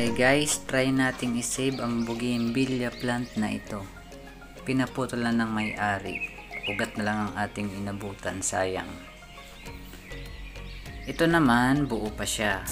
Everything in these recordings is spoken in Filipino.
Okay guys, try nating isave ang bougainvillea plant na ito. Pinaputulan ng may-ari. Ugat na lang ang ating inabutan, sayang. Ito naman, buo pa siya.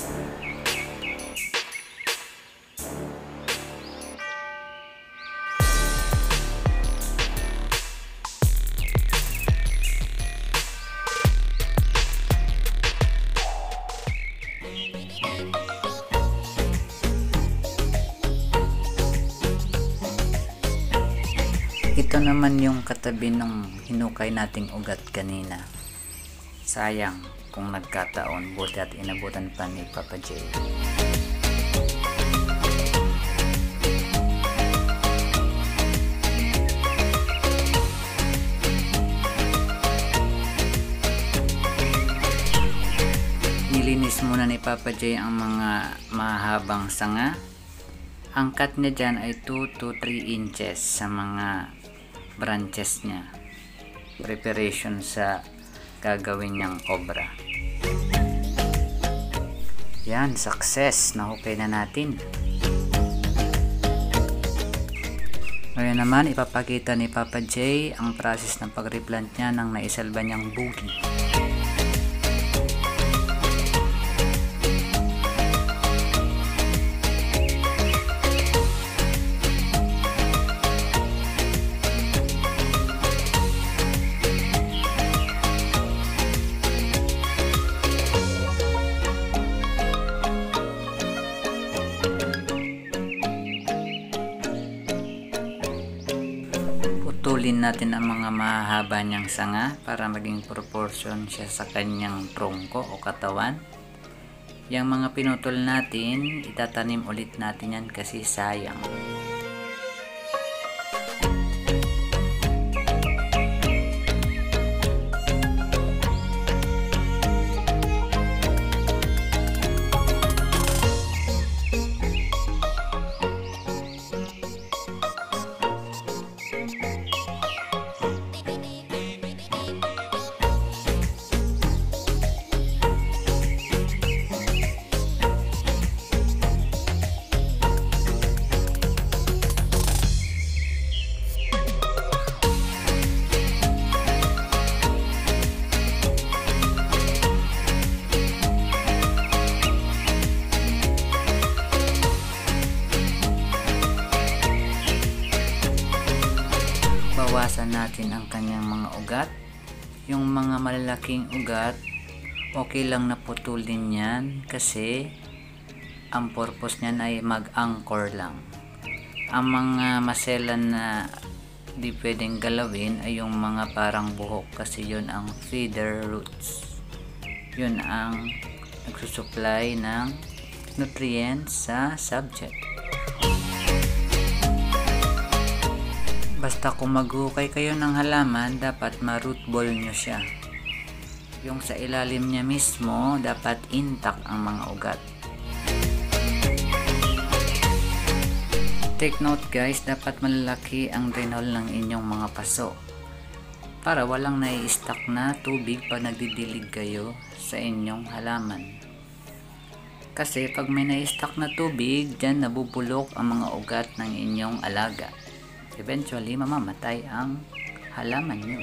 Ito naman yung katabi ng hinukay nating ugat kanina. Sayang kung nagkataon, buti at inabutan pa ni Papa J. Nilinis muna ni Papa J ang mga mahabang sanga. Ang cut niya dyan ay 2 to 3 inches sa mga branches niya. Preparation sa gagawin niyang obra. Yan, success. Nahukay na natin. Ngayon naman, ipapakita ni Papa J ang process ng pag-replant niya ng naisalba niyang boogie. Putulin natin ang mga mahahaba niyang sanga para maging proportion siya sa kanyang trongko o katawan. Yang mga pinutol natin, itatanim ulit natin yan kasi sayang. Bawasan natin ang kanyang mga ugat. Yung mga malalaking ugat, okay lang na putulin yan kasi ang purpose niyan ay mag-anchor lang. Ang mga maselan na di pwedeng galawin ay yung mga parang buhok kasi yun ang feeder roots. Yun ang nagsusupply ng nutrients sa subject. Basta kung maghukay kayo ng halaman, dapat ma-root ball nyo siya. Yung sa ilalim niya mismo, dapat intact ang mga ugat. Take note guys, dapat malalaki ang drain hole ng inyong mga paso para walang nai-stack na tubig pag nagdidilig kayo sa inyong halaman. Kasi pag may nai-stack na tubig, dyan nabubulok ang mga ugat ng inyong alaga. Eventually, mamamatay ang halaman nyo.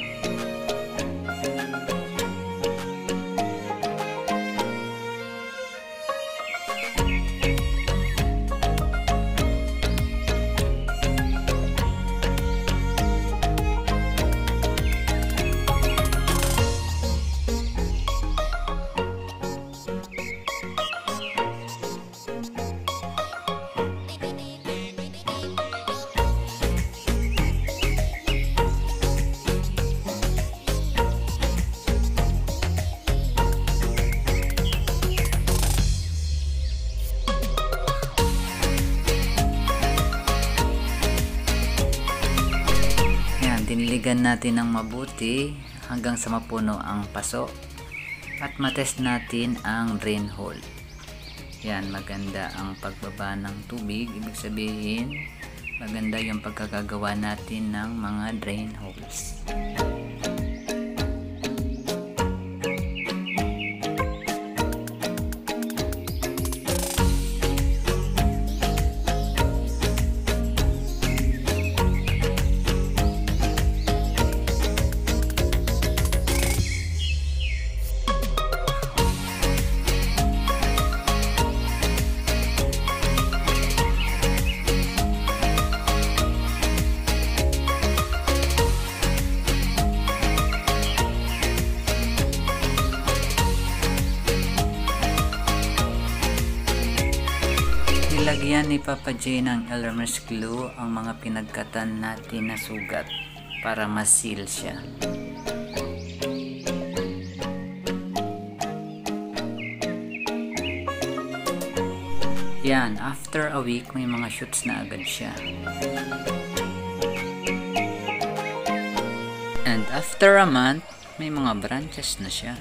Diniligan natin ng mabuti hanggang sa mapuno ang paso at matest natin ang drain hole. Yan, maganda ang pagbaba ng tubig, ibig sabihin maganda yung pagkakagawa natin ng mga drain holes. Lalagyan ni Papa J ng Elmer's glue ang mga pinagkatan natin na sugat para ma-seal siya. Yan, after a week may mga shoots na agad siya. And after a month, may mga branches na siya.